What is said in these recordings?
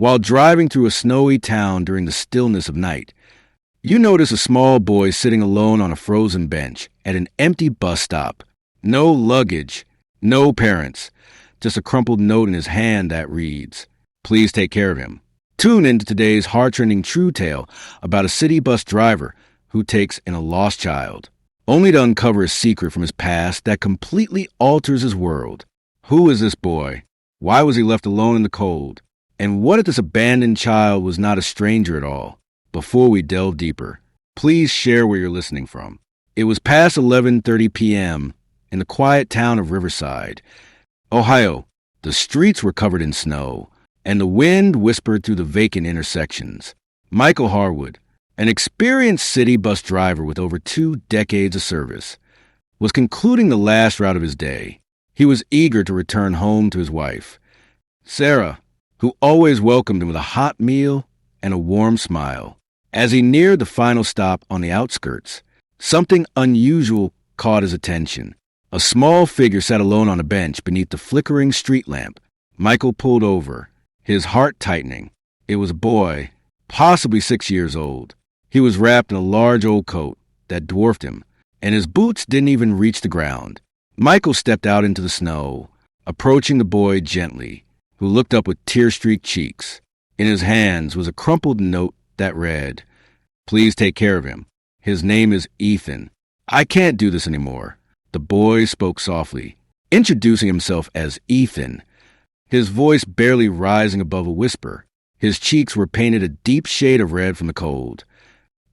While driving through a snowy town during the stillness of night, you notice a small boy sitting alone on a frozen bench at an empty bus stop. No luggage, no parents, just a crumpled note in his hand that reads, "Please take care of him." Tune into today's heart-rending true tale about a city bus driver who takes in a lost child, only to uncover a secret from his past that completely alters his world. Who is this boy? Why was he left alone in the cold? And what if this abandoned child was not a stranger at all? Before we delve deeper, please share where you're listening from. It was past 11:30 p.m. in the quiet town of Riverside, Ohio. The streets were covered in snow, and the wind whispered through the vacant intersections. Michael Harwood, an experienced city bus driver with over 2 decades of service, was concluding the last route of his day. He was eager to return home to his wife, Sarah, who always welcomed him with a hot meal and a warm smile. As he neared the final stop on the outskirts, something unusual caught his attention. A small figure sat alone on a bench beneath the flickering street lamp. Michael pulled over, his heart tightening. It was a boy, possibly 6 years old. He was wrapped in a large old coat that dwarfed him, and his boots didn't even reach the ground. Michael stepped out into the snow, approaching the boy gently, who looked up with tear-streaked cheeks. In his hands was a crumpled note that read, "Please take care of him. His name is Ethan." "I can't do this anymore." The boy spoke softly, introducing himself as Ethan, his voice barely rising above a whisper. His cheeks were painted a deep shade of red from the cold,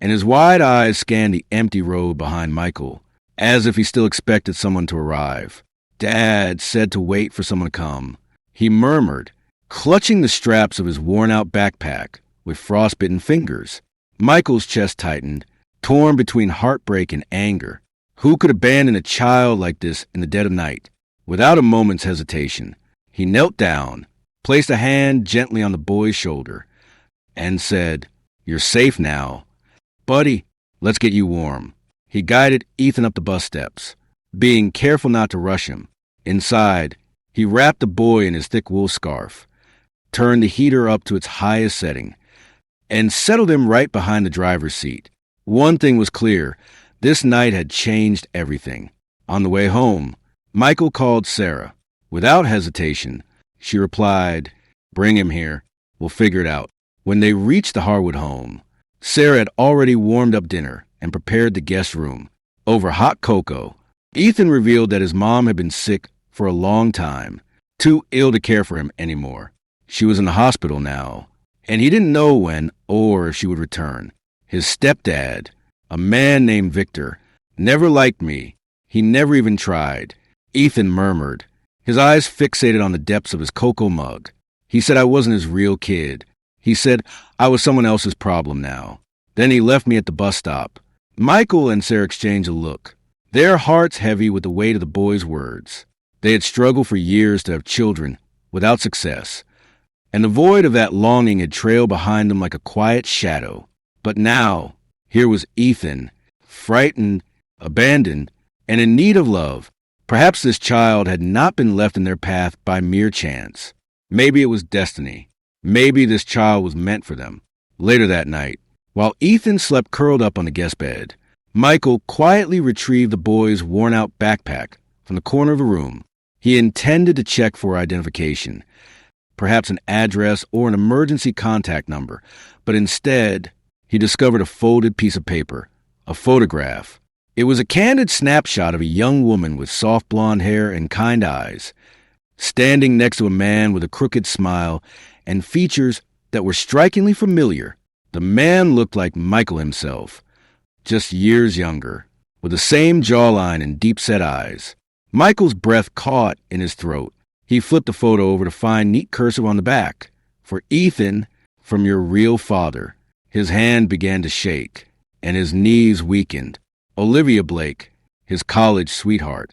and his wide eyes scanned the empty road behind Michael, as if he still expected someone to arrive. "Dad said to wait for someone to come," he murmured, clutching the straps of his worn-out backpack with frostbitten fingers. Michael's chest tightened, torn between heartbreak and anger. Who could abandon a child like this in the dead of night? Without a moment's hesitation, he knelt down, placed a hand gently on the boy's shoulder, and said, "You're safe now. Buddy, let's get you warm." He guided Ethan up the bus steps, being careful not to rush him. Inside, he wrapped the boy in his thick wool scarf, turned the heater up to its highest setting, and settled him right behind the driver's seat. One thing was clear. This night had changed everything. On the way home, Michael called Sarah. Without hesitation, she replied, "Bring him here. We'll figure it out." When they reached the Harwood home, Sarah had already warmed up dinner and prepared the guest room. Over hot cocoa, Ethan revealed that his mom had been sick for a long time, too ill to care for him anymore. She was in the hospital now, and he didn't know when or if she would return. His stepdad, a man named Victor, never liked me. He never even tried, Ethan murmured, his eyes fixated on the depths of his cocoa mug. He said I wasn't his real kid. He said I was someone else's problem now. Then he left me at the bus stop. Michael and Sarah exchanged a look, their hearts heavy with the weight of the boy's words. They had struggled for years to have children without success, and the void of that longing had trailed behind them like a quiet shadow. But now, here was Ethan, frightened, abandoned, and in need of love. Perhaps this child had not been left in their path by mere chance. Maybe it was destiny. Maybe this child was meant for them. Later that night, while Ethan slept curled up on the guest bed, Michael quietly retrieved the boy's worn-out backpack from the corner of the room. He intended to check for identification, perhaps an address or an emergency contact number, but instead, he discovered a folded piece of paper, a photograph. It was a candid snapshot of a young woman with soft blonde hair and kind eyes, standing next to a man with a crooked smile and features that were strikingly familiar. The man looked like Michael himself, just years younger, with the same jawline and deep-set eyes. Michael's breath caught in his throat. He flipped the photo over to find neat cursive on the back. "For Ethan, from your real father." His hand began to shake, and his knees weakened. Olivia Blake, his college sweetheart.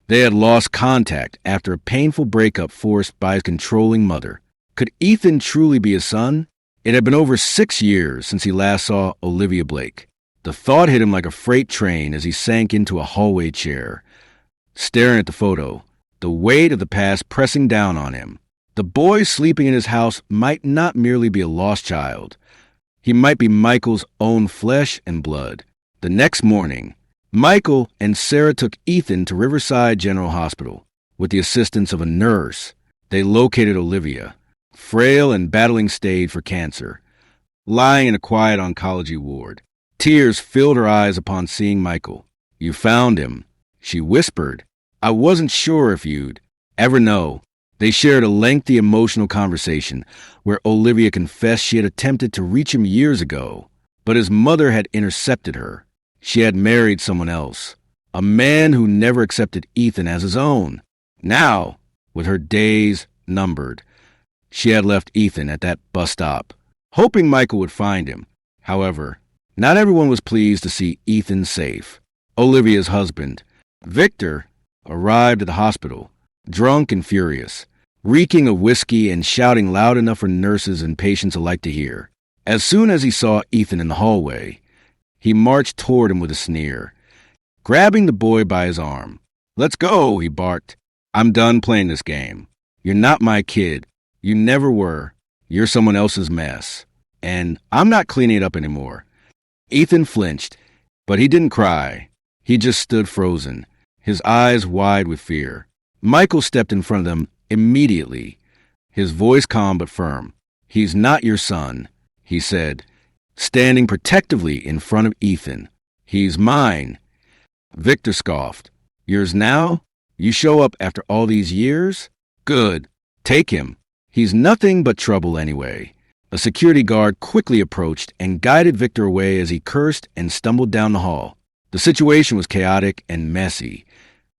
They had lost contact after a painful breakup forced by his controlling mother. Could Ethan truly be his son? It had been over 6 years since he last saw Olivia Blake. The thought hit him like a freight train as he sank into a hallway chair, staring at the photo, the weight of the past pressing down on him. The boy sleeping in his house might not merely be a lost child. He might be Michael's own flesh and blood. The next morning, Michael and Sarah took Ethan to Riverside General Hospital. With the assistance of a nurse, they located Olivia, frail and battling stage for cancer, lying in a quiet oncology ward. Tears filled her eyes upon seeing Michael. "You found him," she whispered. "I wasn't sure if you'd ever know." They shared a lengthy emotional conversation where Olivia confessed she had attempted to reach him years ago, but his mother had intercepted her. She had married someone else, a man who never accepted Ethan as his own. Now, with her days numbered, she had left Ethan at that bus stop, hoping Michael would find him. However, not everyone was pleased to see Ethan safe. Olivia's husband, Victor, arrived at the hospital, drunk and furious, reeking of whiskey and shouting loud enough for nurses and patients alike to hear. As soon as he saw Ethan in the hallway, he marched toward him with a sneer, grabbing the boy by his arm. "Let's go," he barked. "I'm done playing this game. You're not my kid. You never were. You're someone else's mess. And I'm not cleaning it up anymore." Ethan flinched, but he didn't cry. He just stood frozen, his eyes wide with fear. Michael stepped in front of them immediately, his voice calm but firm. "He's not your son," he said, standing protectively in front of Ethan. "He's mine." Victor scoffed. "Yours now? You show up after all these years? Good. Take him. He's nothing but trouble anyway." A security guard quickly approached and guided Victor away as he cursed and stumbled down the hall. The situation was chaotic and messy,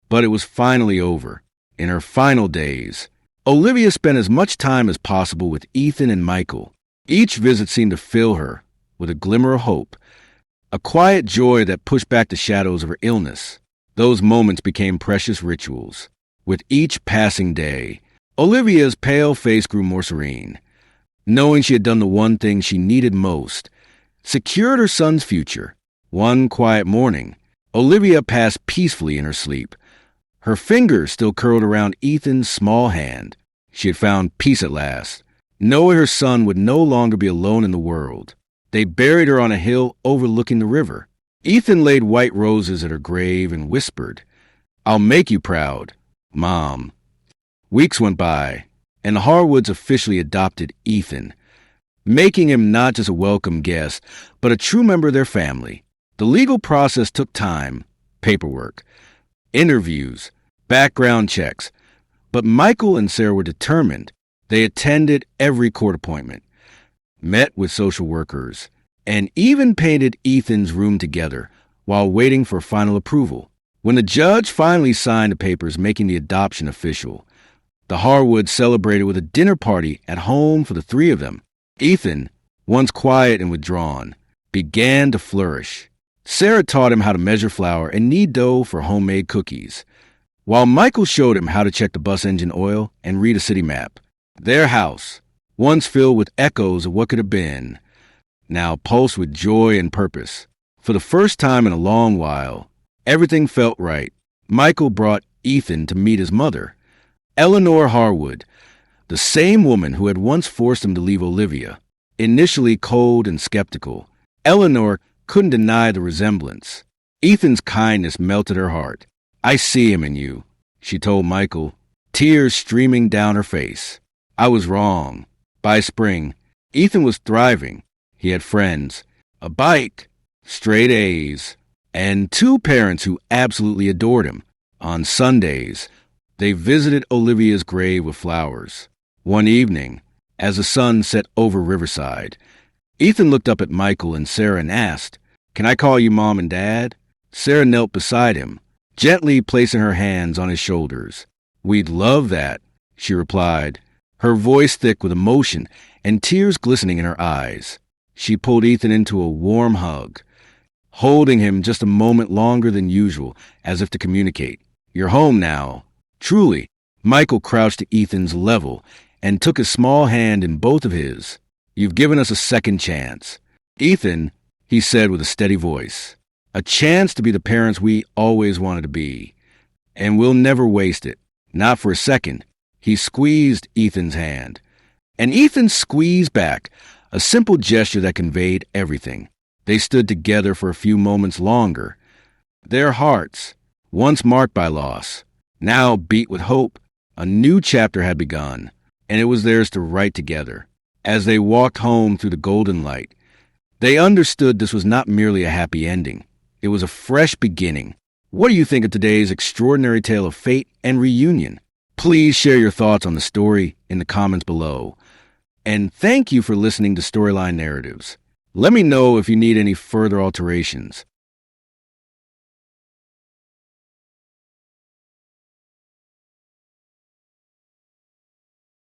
but it was finally over. In her final days, Olivia spent as much time as possible with Ethan and Michael. Each visit seemed to fill her with a glimmer of hope, a quiet joy that pushed back the shadows of her illness. Those moments became precious rituals. With each passing day, Olivia's pale face grew more serene, knowing she had done the one thing she needed most, secured her son's future. One quiet morning, Olivia passed peacefully in her sleep. Her fingers still curled around Ethan's small hand. She had found peace at last, knowing her son would no longer be alone in the world. They buried her on a hill overlooking the river. Ethan laid white roses at her grave and whispered, "I'll make you proud, Mom." Weeks went by, and the Harwoods officially adopted Ethan, making him not just a welcome guest, but a true member of their family. The legal process took time, paperwork, interviews, background checks, but Michael and Sarah were determined. They attended every court appointment, met with social workers, and even painted Ethan's room together while waiting for final approval. When the judge finally signed the papers making the adoption official, the Harwoods celebrated with a dinner party at home for the three of them. Ethan, once quiet and withdrawn, began to flourish. Sarah taught him how to measure flour and knead dough for homemade cookies, while Michael showed him how to check the bus engine oil and read a city map. Their house, once filled with echoes of what could have been, now pulsed with joy and purpose. For the first time in a long while, everything felt right. Michael brought Ethan to meet his mother, Eleanor Harwood, the same woman who had once forced him to leave Olivia. Initially cold and skeptical, Eleanor couldn't deny the resemblance. Ethan's kindness melted her heart. "I see him in you," she told Michael, tears streaming down her face. "I was wrong." By spring, Ethan was thriving. He had friends, a bike, straight A's, and two parents who absolutely adored him. On Sundays, they visited Olivia's grave with flowers. One evening, as the sun set over Riverside, Ethan looked up at Michael and Sarah and asked, "Can I call you Mom and Dad?" Sarah knelt beside him, gently placing her hands on his shoulders. "We'd love that," she replied, her voice thick with emotion and tears glistening in her eyes. She pulled Ethan into a warm hug, holding him just a moment longer than usual, as if to communicate, "You're home now." Truly, Michael crouched to Ethan's level and took his small hand in both of his. "You've given us a second chance." "Ethan," he said with a steady voice, "a chance to be the parents we always wanted to be. And we'll never waste it. Not for a second." He squeezed Ethan's hand, and Ethan squeezed back, a simple gesture that conveyed everything. They stood together for a few moments longer. Their hearts, once marked by loss, now beat with hope. A new chapter had begun, and it was theirs to write together. As they walked home through the golden light, they understood this was not merely a happy ending. It was a fresh beginning. What do you think of today's extraordinary tale of fate and reunion? Please share your thoughts on the story in the comments below. And thank you for listening to Storyline Narratives. Let me know if you need any further alterations.